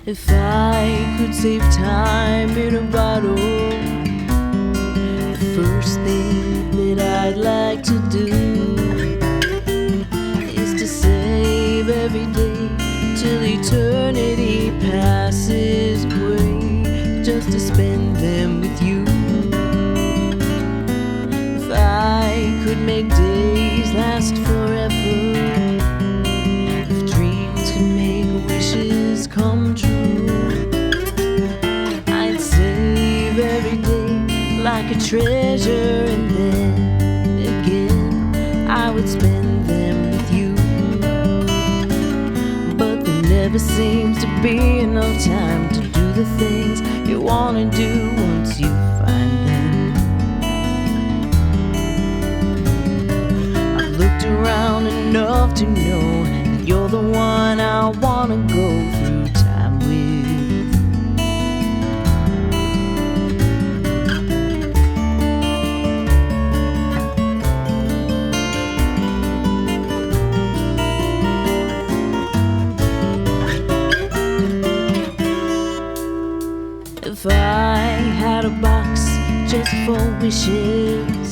If I could save time in a bottle, the first thing that I'd like to do is to save every day till eternity passes away, just to spend them with you. If I could make days last forever, if dreams could make wishes come true, I'd save every day like a treasure, and then again I would spend them with you. But there never seems to be enough time to do the things you want to do once you find them. I've looked around enough to know that you're the one I want to go through time with. If I had a box just for wishes,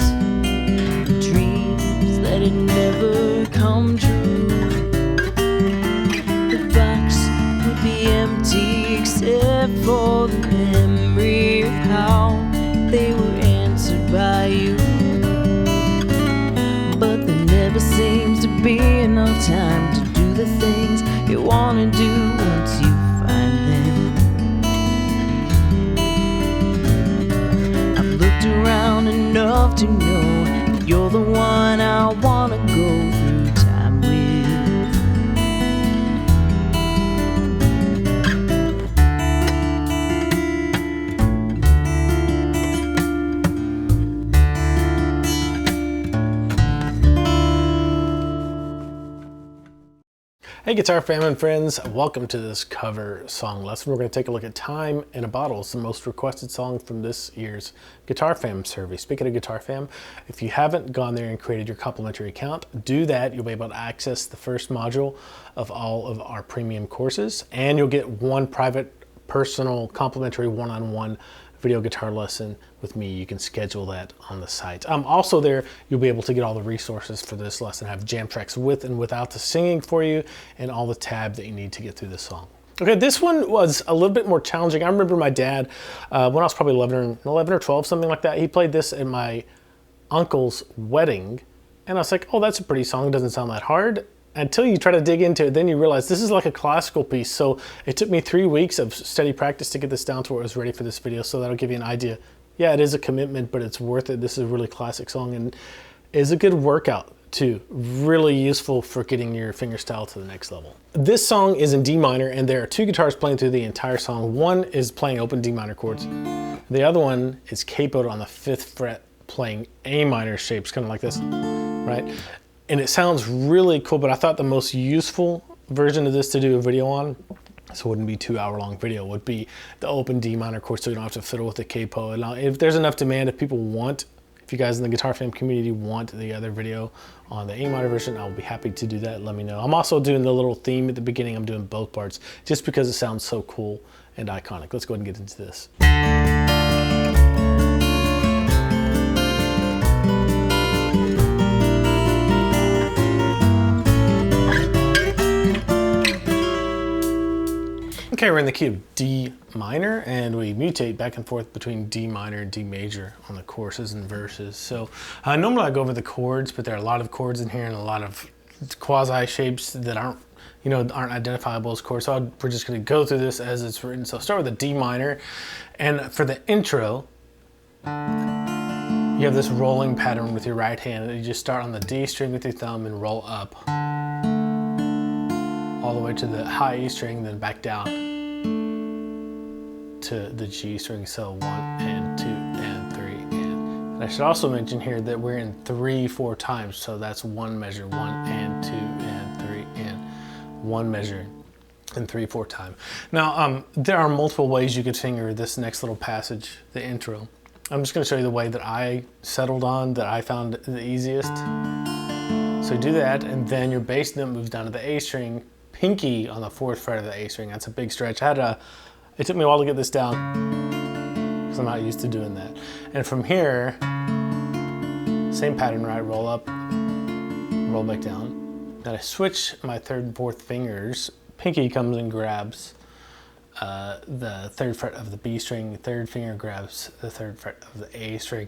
dreams that had never come true, the box would be empty except for the memory of how they were answered by you. But there never seems to be enough time to do the things you want to do once you find them. Around enough to know that you're the one I want to go through time with. Hey Guitar fam and friends, welcome to this cover song lesson. We're going to take a look at Time in a Bottle. It's the most requested song from this year's Guitar Fam survey. Speaking of Guitar Fam, if you haven't gone there and created your complimentary account, do that. You'll be able to access the first module of all of our premium courses, and you'll get one private, personal, complimentary one-on-one video guitar lesson with me. You can schedule that on the site. Also there, you'll be able to get all the resources for this lesson, have jam tracks with and without the singing for you, and all the tab that you need to get through this song. Okay, this one was a little bit more challenging. I remember my dad, when I was probably 11 or 12, something like that, he played this at my uncle's wedding, and I was like, oh, that's a pretty song, it doesn't sound that hard. Until you try to dig into it, then you realize this is like a classical piece. So it took me 3 weeks of steady practice to get this down to where it was ready for this video. So that'll give you an idea. Yeah, it is a commitment, but it's worth it. This is a really classic song and is a good workout too. Really useful for getting your fingerstyle to the next level. This song is in D minor, and there are two guitars playing through the entire song. One is playing open D minor chords. The other one is capoed on the 5th fret playing A minor shapes, kind of like this, right? And it sounds really cool, but I thought the most useful version of this to do a video on, so it wouldn't be a 2-hour-long video, would be the open D minor chord, so you don't have to fiddle with the capo. And if there's enough demand, if people want, if you guys in the Guitar Fam community want the other video on the A minor version, I will be happy to do that. Let me know. I'm also doing the little theme at the beginning. I'm doing both parts just because it sounds so cool and iconic. Let's go ahead and get into this. Okay, we're in the key of D minor, and we mutate back and forth between D minor and D major on the choruses and verses. So normally I go over the chords, but there are a lot of chords in here and a lot of quasi shapes that aren't identifiable as chords. So we're just going to go through this as it's written. So I'll start with the D minor, and for the intro, you have this rolling pattern with your right hand. You just start on the D string with your thumb and roll up all the way to the high E string, then back down to the G string. So 1 and 2 and 3 and I should also mention here that we're in 3/4 times, so that's one measure, 1 and 2 and 3 and one measure in 3/4 time. Now there are multiple ways you could finger this next little passage, the intro. I'm just going to show you the way that I settled on, that I found the easiest. So do that, and then your bass note moves down to the A string, pinky on the 4th fret of the A string. That's a big stretch. It took me a while to get this down because I'm not used to doing that. And from here, same pattern, right? Roll up, roll back down. Then I switch my 3rd and 4th fingers. Pinky comes and grabs the 3rd fret of the B string. 3rd finger grabs the 3rd fret of the A string.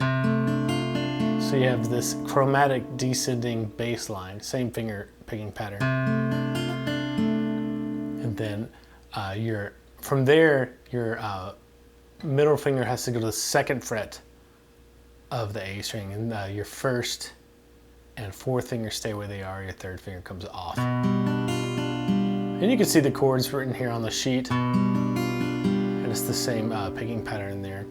So you have this chromatic descending bass line, same finger picking pattern. And then from there, your middle finger has to go to the 2nd fret of the A string, and your 1st and 4th finger stay where they are. Your 3rd finger comes off. And you can see the chords written here on the sheet, and it's the same picking pattern there.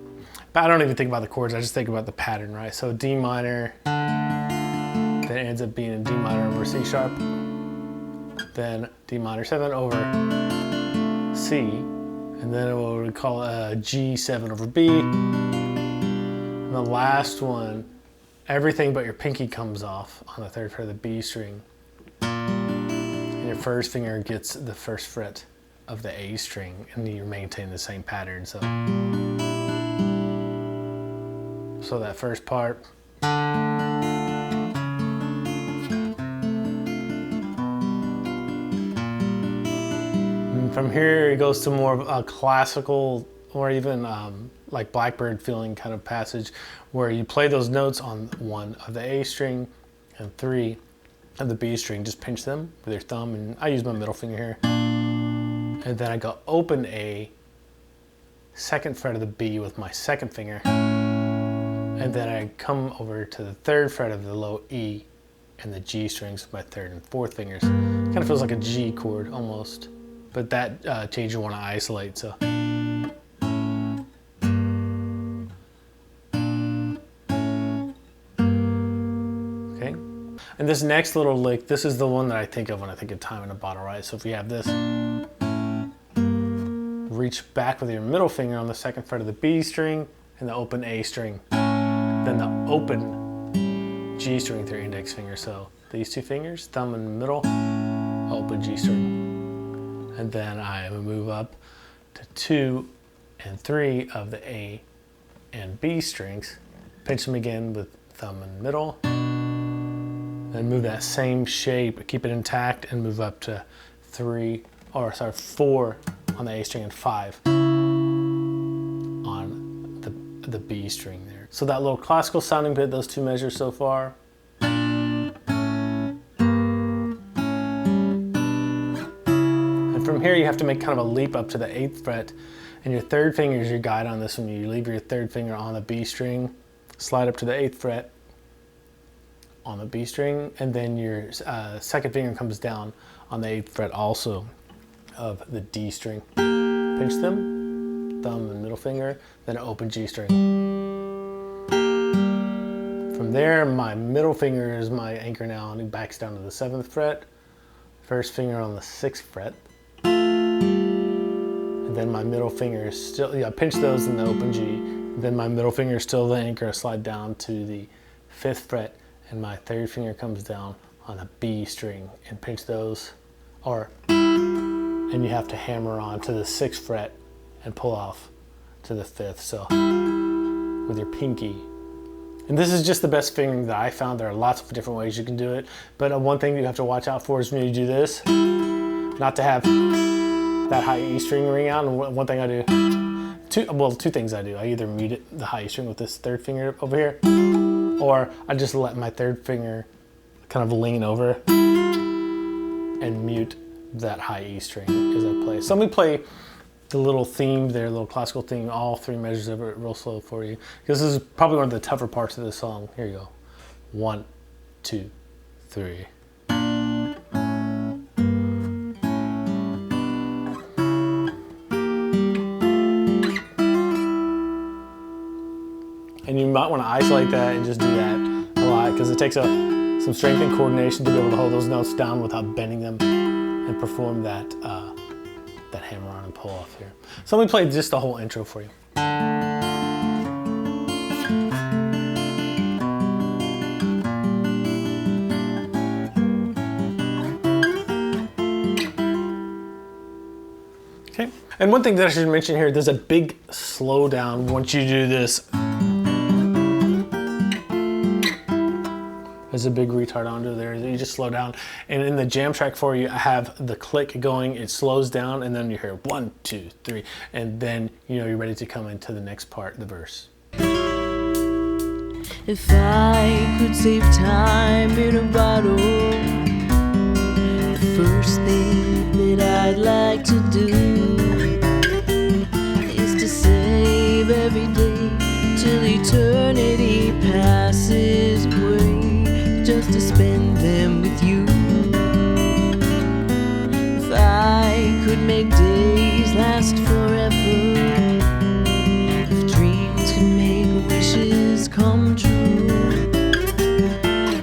But I don't even think about the chords, I just think about the pattern, right? So D minor, that ends up being D minor over C sharp, then D minor 7 over C, and then what we call a G7 over B. And the last one, everything but your pinky comes off on the 3rd fret of the B string. And your 1st finger gets the 1st fret of the A string, and you maintain the same pattern. So that first part. And from here it goes to more of a classical, or even like Blackbird feeling kind of passage, where you play those notes on 1 of the A string and 3 of the B string. Just pinch them with your thumb, and I use my middle finger here. And then I go open A, 2nd fret of the B with my 2nd finger. And then I come over to the 3rd fret of the low E and the G strings with my 3rd and 4th fingers. Kind of feels like a G chord almost, but that change you want to isolate. So. Okay. And this next little lick, this is the one that I think of when I think of Time in a Bottle, right? So if you have this, reach back with your middle finger on the 2nd fret of the B string and the open A string. Then the open G string with your index finger. So these 2 fingers, thumb and middle, open G string. And then I move up to 2 and 3 of the A and B strings. Pinch them again with thumb and middle. Then move that same shape, keep it intact, and move up to 4 on the A string and 5 on the B string there. So that little classical sounding bit, those 2 measures so far. And from here you have to make kind of a leap up to the 8th fret, and your 3rd finger is your guide on this one. You leave your 3rd finger on the B string, slide up to the 8th fret on the B string, and then your 2nd finger comes down on the 8th fret also of the D string. Pinch them, thumb and middle finger, then open G string. From there, my middle finger is my anchor now, and it backs down to the 7th fret. 1st finger on the 6th fret. And then my middle finger is still, I pinch those in the open G. Then my middle finger is still the anchor. I slide down to the 5th fret, and my 3rd finger comes down on the B string and pinch those, and you have to hammer on to the 6th fret and pull off to the 5th. So with your pinky. And this is just the best fingering that I found. There are lots of different ways you can do it, but one thing you have to watch out for is when you do this, not to have that high E string ring out. And one thing I do, two things I do. I either mute the high E string with this 3rd finger over here, or I just let my 3rd finger kind of lean over and mute that high E string as I play. So let me play the little theme there, little classical theme, all 3 measures of it real slow for you, because this is probably one of the tougher parts of this song. Here you go. 1, 2, 3. And you might want to isolate that and just do that a lot, because it takes some strength and coordination to be able to hold those notes down without bending them and perform that hammer on and pull off here. So let me play just the whole intro for you. And one thing that I should mention here, there's a big slowdown once you do this. There's a big retard onto there. You just slow down. And in the jam track for you, I have the click going. It slows down, and then you hear 1, 2, 3, and then you're ready to come into the next part, the verse. If I could save time in a bottle, the first thing that I'd like to do is to save every day till eternity passes away, just to spend them with you. If I could make days last forever, if dreams could make wishes come true,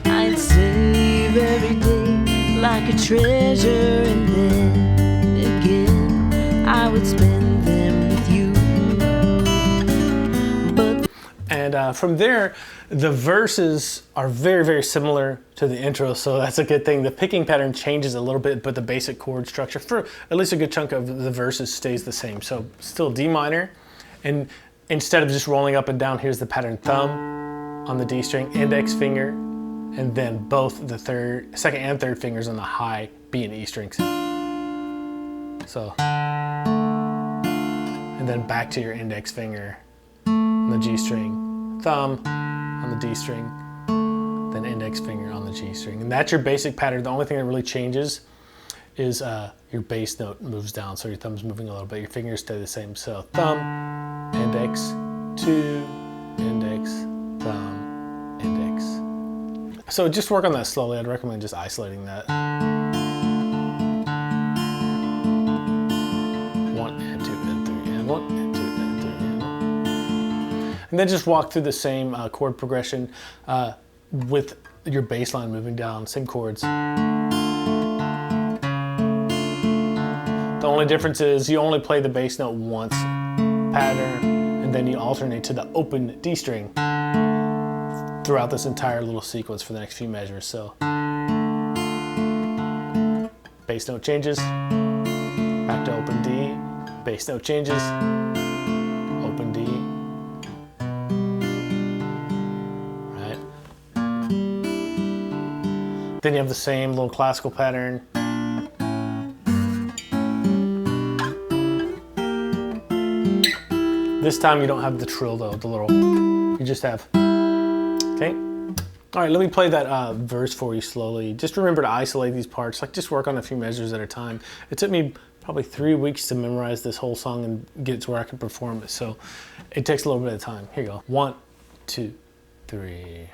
I'd save every day like a treasure, and then again I would spend them with you. And from there, the verses are very, very similar to the intro, so that's a good thing. The picking pattern changes a little bit, but the basic chord structure for at least a good chunk of the verses stays the same. So still D minor, and instead of just rolling up and down, here's the pattern: thumb on the D string, index finger, and then both the second and third fingers on the high B and E strings. So, and then back to your index finger on the G string, thumb on the D string, then index finger on the G string. And that's your basic pattern. The only thing that really changes is your bass note moves down, so your thumb's moving a little bit. Your fingers stay the same. So thumb, index, 2, index, thumb, index. So just work on that slowly. I'd recommend just isolating that. 1 and 2 and 3 and 1 and 2 and 3 and then just walk through the same chord progression with your bass line moving down, same chords. The only difference is you only play the bass note once, pattern, and then you alternate to the open D string throughout this entire little sequence for the next few measures. So bass note changes, back to open D, bass note changes, open D. Then you have the same little classical pattern. This time you don't have the trill though, you just have, okay? All right, let me play that verse for you slowly. Just remember to isolate these parts, just work on a few measures at a time. It took me probably 3 weeks to memorize this whole song and get it to where I can perform it, so it takes a little bit of time. Here you go, 1, 2, 3.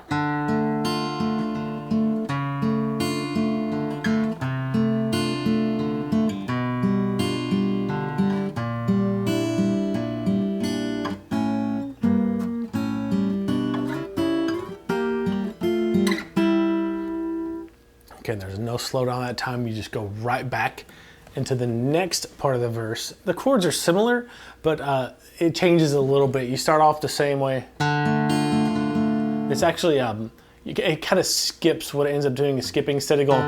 Okay, there's no slowdown that time. You just go right back into the next part of the verse. The chords are similar, but it changes a little bit. You start off the same way. It's actually, it kind of skips. What it ends up doing is skipping. Instead of going,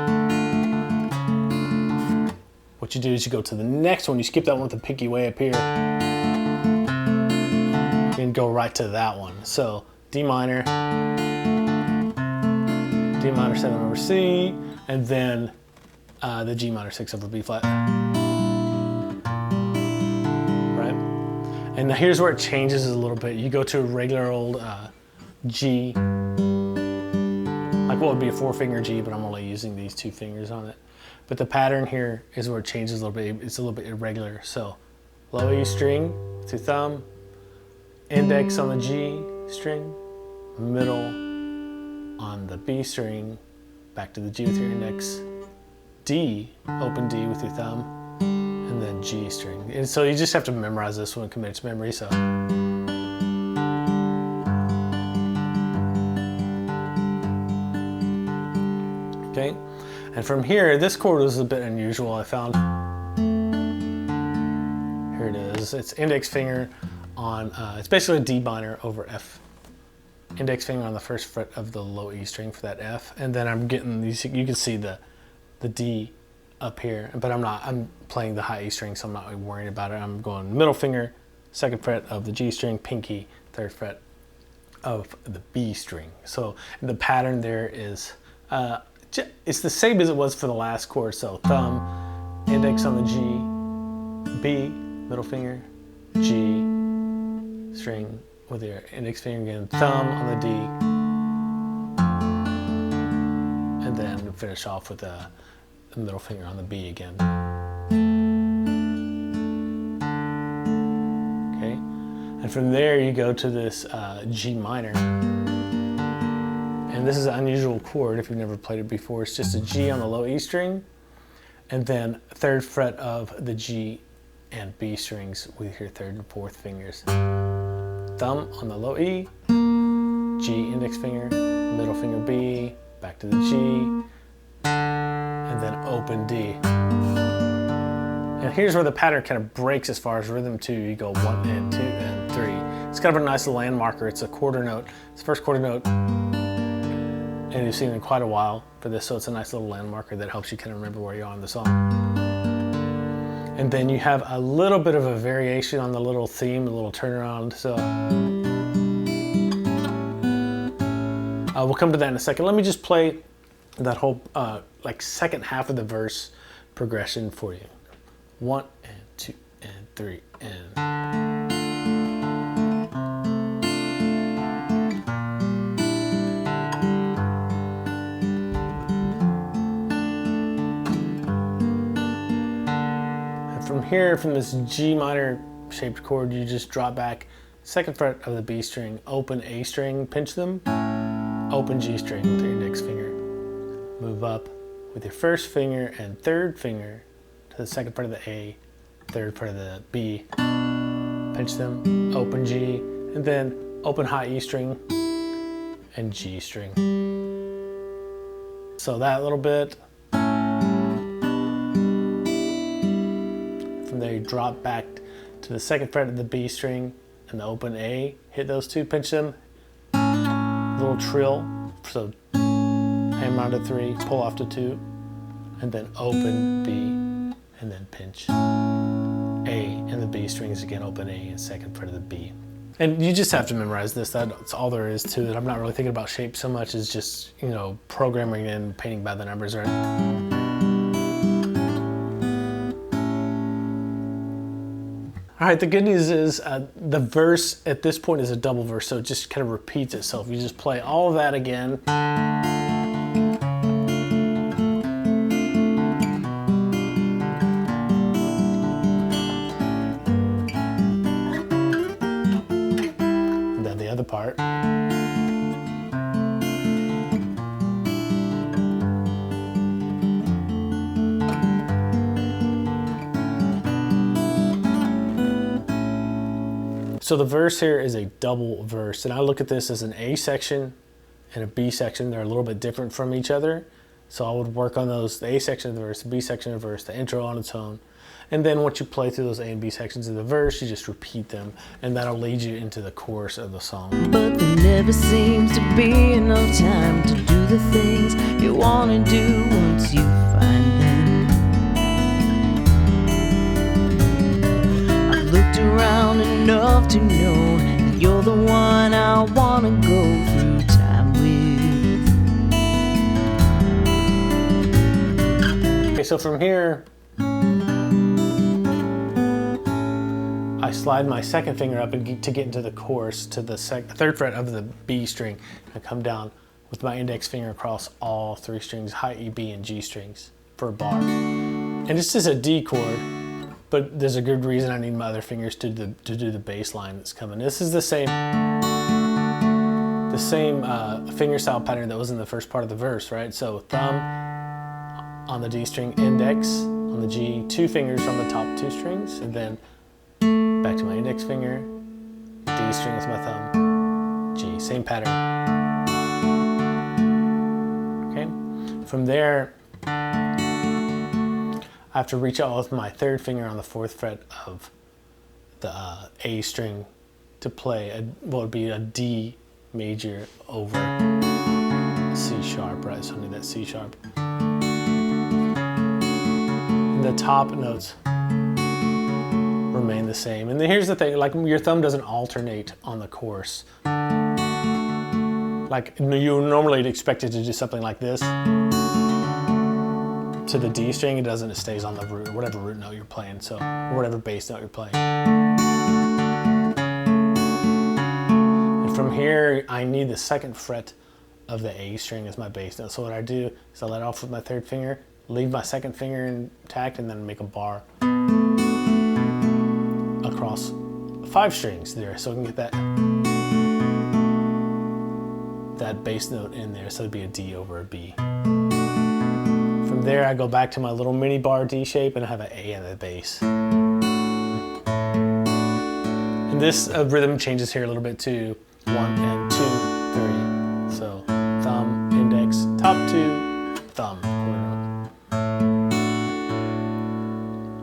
what you do is you go to the next one. You skip that one with the pinky way up here and go right to that one. So D minor, D minor 7 over C, and then the G minor 6 over B flat. Right? And now here's where it changes a little bit. You go to a regular old G, like what would be a 4-finger G, but I'm only using these 2 fingers on it. But the pattern here is where it changes a little bit. It's a little bit irregular. So low E string to thumb, index on the G string, middle on the B string, back to the G with your index, D, open D with your thumb, and then G string. And so you just have to memorize this one, commit it to memory. So okay, and from here, this chord was a bit unusual, I found. Here it is. It's index finger on, it's basically a D minor over F. Index finger on the first fret of the low E string for that F, and then I'm getting these. You can see the D up here, but I'm playing the high E string, so I'm not really worrying about it. I'm going middle finger, 2nd fret of the G string, pinky, 3rd fret of the B string. So the pattern there is, it's the same as it was for the last chord. So thumb, index on the G, B, middle finger, G, string with your index finger again, thumb on the D, and then finish off with the middle finger on the B again. Okay, and from there you go to this G minor. And this is an unusual chord if you've never played it before. It's just a G on the low E string, and then 3rd fret of the G and B strings with your 3rd and 4th fingers. Thumb on the low E, G index finger, middle finger B, back to the G, and then open D. And here's where the pattern kind of breaks as far as rhythm too. You go 1 and 2 and 3. It's kind of a nice land marker. It's a quarter note. It's the first quarter note, and you've seen it in quite a while for this, so it's a nice little land marker that helps you kind of remember where you are in the song. And then you have a little bit of a variation on the little theme, a little turnaround. So we'll come to that in a second. Let me just play that whole like second half of the verse progression for you. 1 and 2 and 3 and. From here, from this G minor shaped chord, you just drop back 2nd fret of the B string, open A string, pinch them, open G string with your index finger. Move up with your 1st finger and 3rd finger to the 2nd fret of the A, 3rd fret of the B, pinch them, open G, and then open high E string and G string. So that little bit. From there you drop back to the 2nd fret of the B string and the open A, hit those two, pinch them, little trill, so hammer onto 3, pull off to 2, and then open B, and then pinch A, and the B strings again, open A and 2nd fret of the B. And you just have to memorize this. That's all there is to it. I'm not really thinking about shape so much as just, you know, programming and painting by the numbers, right? All right, the good news is the verse at this point is a double verse, so it just kind of repeats itself. You just play all of that again. And then the other part. So the verse here is a double verse, and I look at this as an A section and a B section. They're a little bit different from each other, so I would work on those, the A section of the verse, the B section of the verse, the intro on its own, and then once you play through those A and B sections of the verse, you just repeat them, and that'll lead you into the chorus of the song. But there never seems to be enough time to do the things you want to do once you find them. I've looked around enough to know that you're the one I want to go through time with. Okay, so from here, I slide my 2nd finger up and to get into the chorus to the 3rd fret of the B string. I come down with my index finger across all 3 strings, high E, B, and G strings for a bar. And this is a D chord, but there's a good reason I need my other fingers to do the bass line that's coming. This is the same finger style pattern that was in the first part of the verse, right? So thumb on the D string, index on the G, 2 fingers on the top 2 strings, and then back to my index finger, D string with my thumb, G, same pattern. Okay, from there, I have to reach out with my 3rd finger on the 4th fret of the A string to play what would be a D major over C sharp, right? So I need that C sharp. and the top notes remain the same. And then here's the thing, like your thumb doesn't alternate on the course. Like you normally expect it to do something like this. To the D string, it doesn't, it stays on the root, whatever root note you're playing, so, or whatever bass note you're playing. And from here, I need the second fret of the A string as my bass note. So what I do is I let off with my third finger, leave my second finger intact, and then make a bar across 5 strings there, so I can get that bass note in there, so it'd be a D over a B. From there, I go back to my little mini bar D shape, and I have an A in the bass. And this rhythm changes here a little bit too. 1 and 2, 3. So thumb, index, top 2, thumb.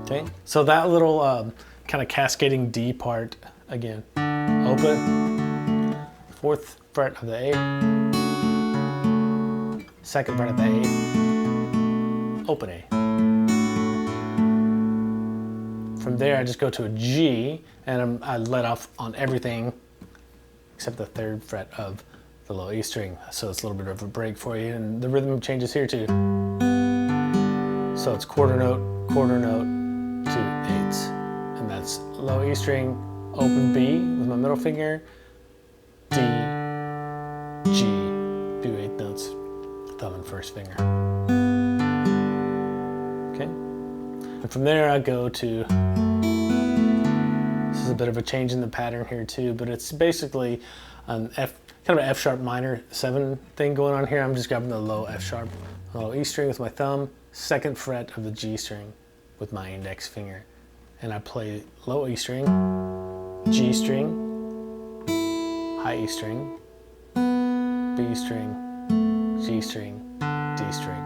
Okay, so that little kind of cascading D part again. Open, 4th fret of the A, 2nd fret of the A, open A. From there, I just go to a G, and I let off on everything except the 3rd fret of the low E string. So it's a little bit of a break for you, and the rhythm changes here too. So it's quarter note, 2 eighths, and that's low E string, open B with my middle finger, D, G, do 8th notes, thumb and first finger. Okay, and from there I go to, this is a bit of a change in the pattern here too, but it's basically an F, kind of an F sharp minor 7 thing going on here. I'm just grabbing the low F sharp, low E string with my thumb, 2nd fret of the G string with my index finger, and I play low E string, G string, high E string, B string, G string, D string.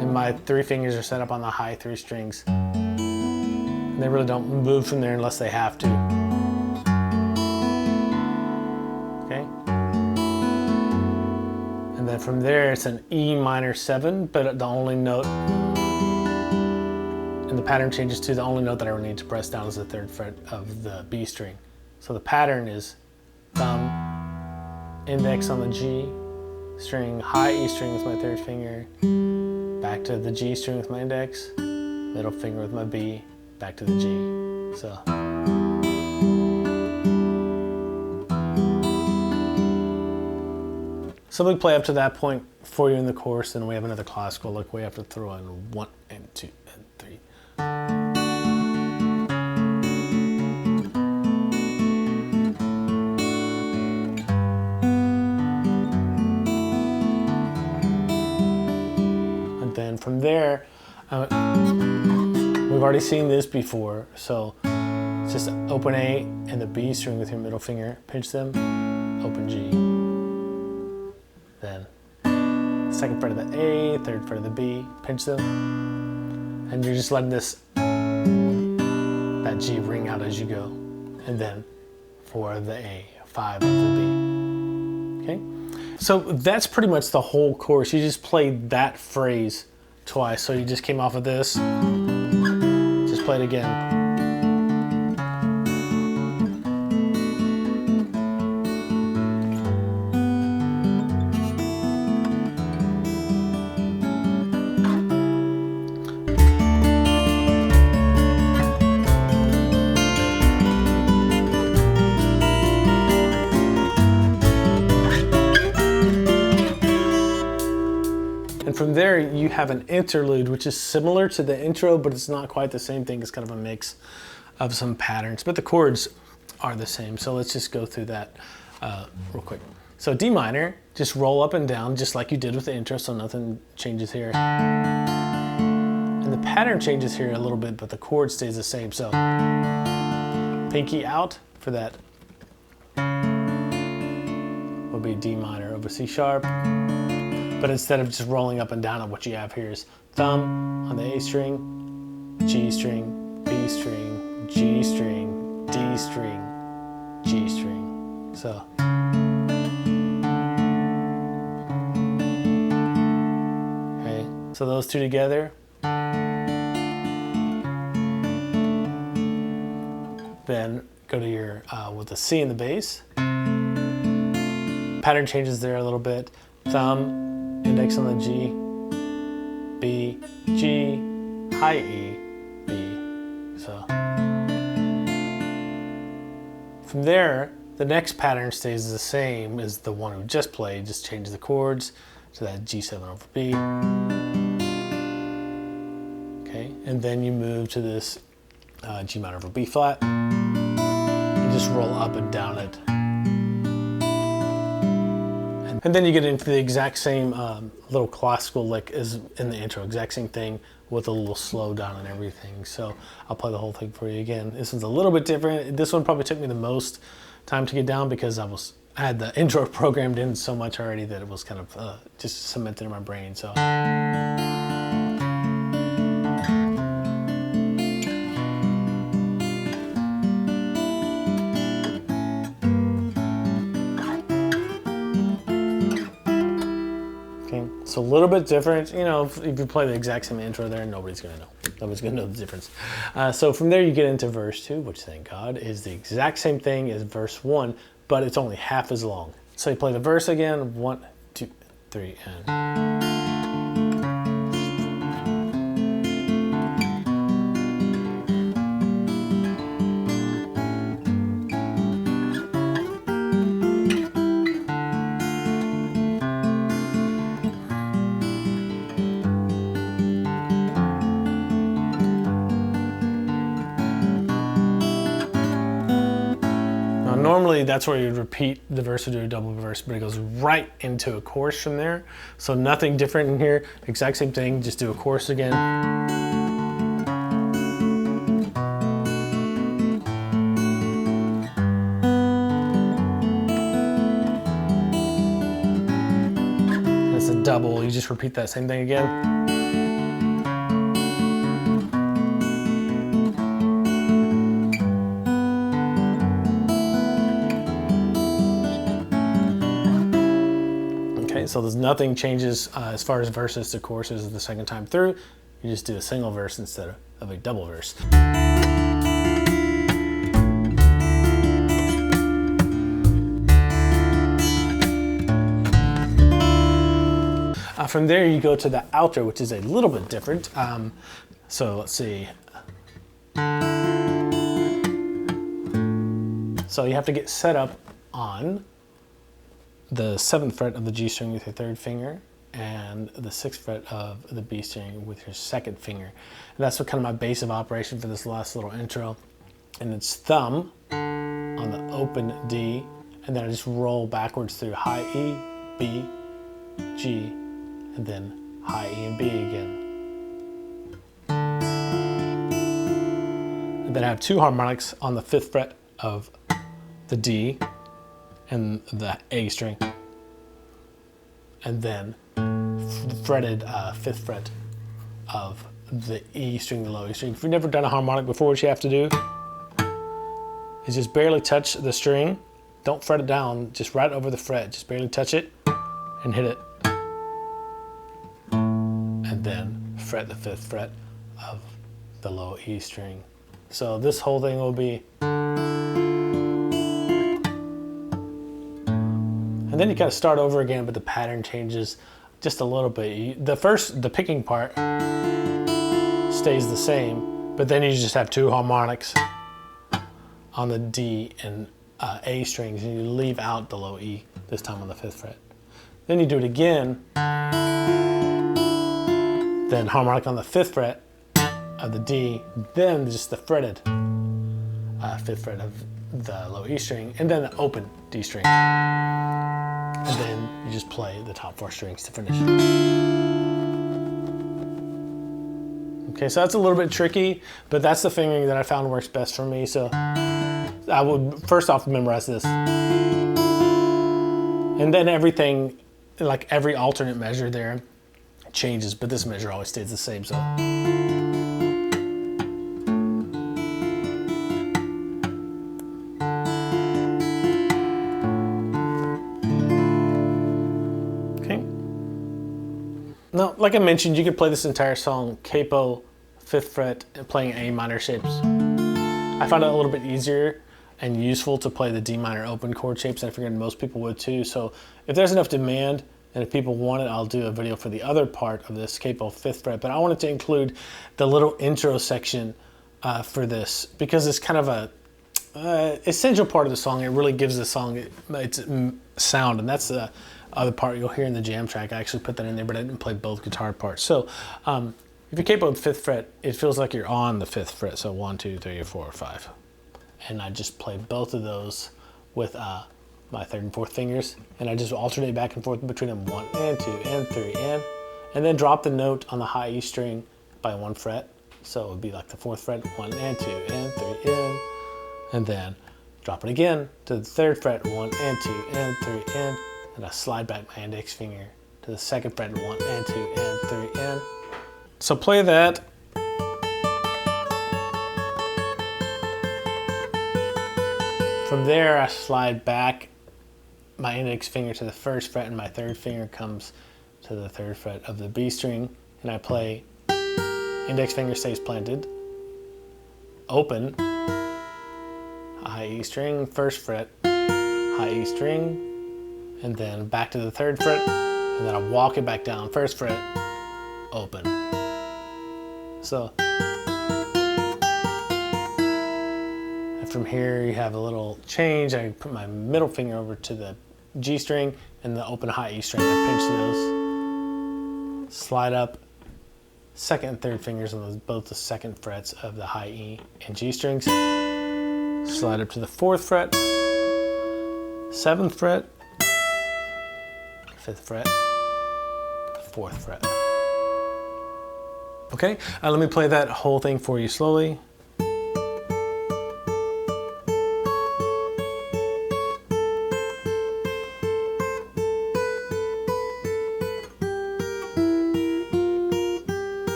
And my 3 fingers are set up on the high 3 strings. And they really don't move from there unless they have to. Okay? And then from there it's an E minor 7, but the only note, and the pattern changes to the only note that I need to press down is the 3rd fret of the B string. So the pattern is thumb, index on the G string, high E string with my 3rd finger, back to the G string with my index, middle finger with my B, back to the G. So we play up to that point for you in the course, and we have another classical lick we have to throw in 1 and 2 and 3. And then from there, we've already seen this before, so it's just open A and the B string with your middle finger, pinch them, open G. Then 2nd fret of the A, 3rd fret of the B, pinch them, and you're just letting that G ring out as you go. And then 4 of the A, 5 of the B. Okay? So that's pretty much the whole course. You just played that phrase twice. So you just came off of this, just play it again. And from there, you have an interlude, which is similar to the intro, but it's not quite the same thing. It's kind of a mix of some patterns, but the chords are the same. So let's just go through that real quick. So D minor, just roll up and down, just like you did with the intro, so nothing changes here. And the pattern changes here a little bit, but the chord stays the same. So pinky out for that will be D minor over C sharp. But instead of just rolling up and down, what you have here is thumb on the A string, G string, B string, G string, D string, G string. So. Okay. So those two together. Then go to your, with the C in the bass. Pattern changes there a little bit. Thumb, index on the G, B, G, high E, B. So from there, the next pattern stays the same as the one we just played, just change the chords to that G7 over B. Okay, and then you move to this G minor over B flat, and just roll up and down it. And then you get into the exact same little classical lick as in the intro, exact same thing with a little slow down and everything. So I'll play the whole thing for you again. This one's a little bit different. This one probably took me the most time to get down because I had the intro programmed in so much already that it was kind of just cemented in my brain. So. It's a little bit different, you know, if you play the exact same intro there, nobody's gonna know. Nobody's gonna know the difference. So from there you get into verse 2, which thank God is the exact same thing as verse 1, but it's only half as long. So you play the verse again, 1, 2, 3, and... Normally that's where you'd repeat the verse or do a double verse, but it goes right into a chorus from there. So nothing different in here, exact same thing, just do a chorus again. And it's a double, you just repeat that same thing again. So there's nothing changes as far as verses to choruses the second time through. You just do a single verse instead of a double verse. From there you go to the outro, which is a little bit different. So let's see. So you have to get set up on the 7th fret of the G string with your 3rd finger and the 6th fret of the B string with your 2nd finger. And that's what kind of my base of operation for this last little intro. And it's thumb on the open D, and then I just roll backwards through high E, B, G, and then high E and B again. And then I have 2 harmonics on the 5th fret of the D and the A string, and then fretted 5th fret of the E string, the low E string. If you've never done a harmonic before, what you have to do is just barely touch the string. Don't fret it down, just right over the fret. Just barely touch it and hit it. And then fret the 5th fret of the low E string. So this whole thing will be... And then you kind of start over again, but the pattern changes just a little bit. The picking part stays the same, but then you just have 2 harmonics on the D and A strings, and you leave out the low E, this time on the 5th fret. Then you do it again, then harmonic on the 5th fret of the D, then just the fretted 5th fret of the low E string, and then the open D string. And then you just play the top 4 strings to finish. Okay, so that's a little bit tricky, but that's the fingering that I found works best for me. So I would first off memorize this. And then everything, like every alternate measure there changes, but this measure always stays the same. So. Now, like I mentioned, you could play this entire song capo, 5th fret, and playing A minor shapes. I found it a little bit easier and useful to play the D minor open chord shapes, and I figured most people would too. So if there's enough demand and if people want it, I'll do a video for the other part of this capo 5th fret. But I wanted to include the little intro section for this because it's kind of a essential part of the song. It really gives the song its sound, and that's the other part you'll hear in the jam track. I actually put that in there, but I didn't play both guitar parts. So if you capo the 5th fret, it feels like you're on the 5th fret. So 1, 2, 3, 4, 5. And I just play both of those with my 3rd and 4th fingers, and I just alternate back and forth between them, 1 and 2 and 3 and then drop the note on the high E string by 1 fret. So it would be like the 4th fret, 1 and 2 and 3 and then drop it again to the 3rd fret, 1 and 2 and 3 and I slide back my index finger to the 2nd fret, 1 and 2 and 3 and. So play that. From there, I slide back my index finger to the 1st fret, and my 3rd finger comes to the 3rd fret of the B string, and I play index finger stays planted, open, high E string, 1st fret, high E string, and then back to the 3rd fret, and then I walk it back down, 1st fret, open. So from here you have a little change. I put my middle finger over to the G string and the open high E string. I pinch those, slide up, 2nd and 3rd fingers on both the 2nd frets of the high E and G strings. Slide up to the 4th fret, 7th fret, 5th fret, 4th fret. Okay, let me play that whole thing for you slowly.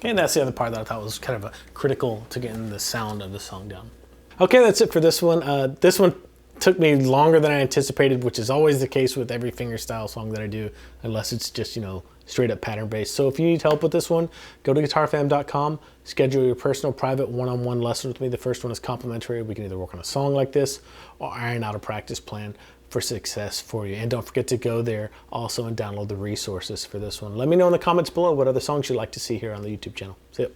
And that's the other part that I thought was kind of critical to getting the sound of the song down. Okay, that's it for this one. This one took me longer than I anticipated, which is always the case with every fingerstyle song that I do, unless it's just, you know, straight up pattern based. So if you need help with this one, go to guitarfam.com, schedule your personal private one-on-one lesson with me. The first one is complimentary. We can either work on a song like this or iron out a practice plan for success for you. And don't forget to go there also and download the resources for this one. Let me know in the comments below what other songs you'd like to see here on the YouTube channel. See ya.